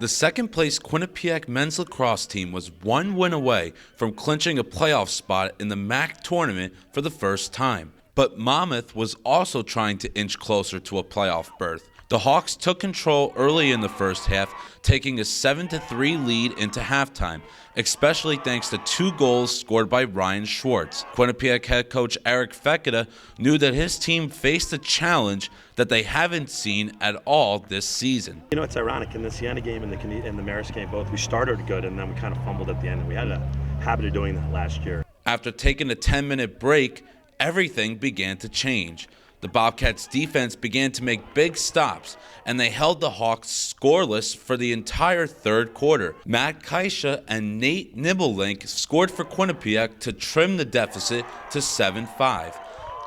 The second-place Quinnipiac men's lacrosse team was one win away from clinching a playoff spot in the MAAC Tournament for the first time. But Monmouth was also trying to inch closer to a playoff berth. The Hawks took control early in the first half, taking a 7-3 lead into halftime, especially thanks to 2 goals scored by Ryan Schwartz. Quinnipiac head coach Eric Feketa knew that his team faced a challenge that they haven't seen at all this season. You know, it's ironic, in the Siena game and the MAAC game both, we started good and then we kind of fumbled at the end, and we had a habit of doing that last year. After taking a 10-minute break, everything began to change. The Bobcats' defense began to make big stops, and they held the Hawks scoreless for the entire third quarter. Matt Kaisha and Nate Nibelink scored for Quinnipiac to trim the deficit to 7-5.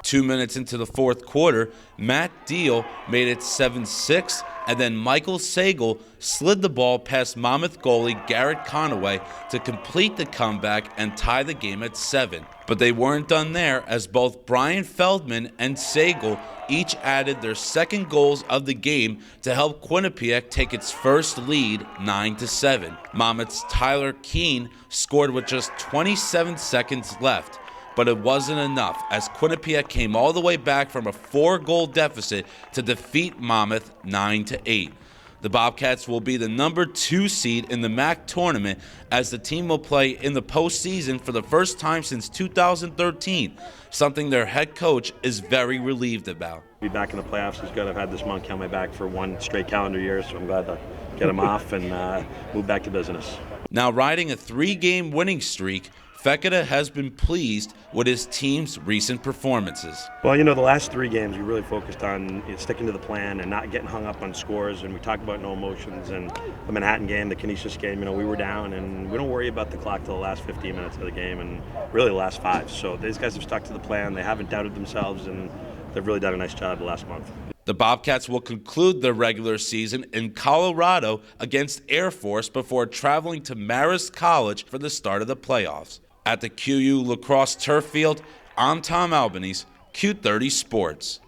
2 minutes into the fourth quarter, Matt Deal made it 7-6, and then Michael Sagal slid the ball past Monmouth goalie Garrett Conaway to complete the comeback and tie the game at 7. But they weren't done there, as both Brian Feldman and Sagal each added their second goals of the game to help Quinnipiac take its first lead 9-7. Monmouth's Tyler Keene scored with just 27 seconds left. But it wasn't enough, as Quinnipiac came all the way back from a 4-goal deficit to defeat Monmouth 9-8. The Bobcats will be the number 2 seed in the MAAC tournament, as the team will play in the postseason for the first time since 2013, something their head coach is very relieved about. Be back in the playoffs is good. I've had this monkey on my back for 1 straight calendar year, so I'm glad to get him off and move back to business. Now riding a 3-game winning streak, Feketa has been pleased with his team's recent performances. Well, you know, the last 3 games we really focused on sticking to the plan and not getting hung up on scores, and we talked about no emotions. And the Manhattan game, the Canisius game, you know, we were down, and we don't worry about the clock till the last 15 minutes of the game, and really the last 5. So these guys have stuck to the plan. They haven't doubted themselves, and they've really done a nice job the last month. The Bobcats will conclude their regular season in Colorado against Air Force before traveling to Marist College for the start of the playoffs. At the QU Lacrosse Turf Field, I'm Tom Albanese, Q30 Sports.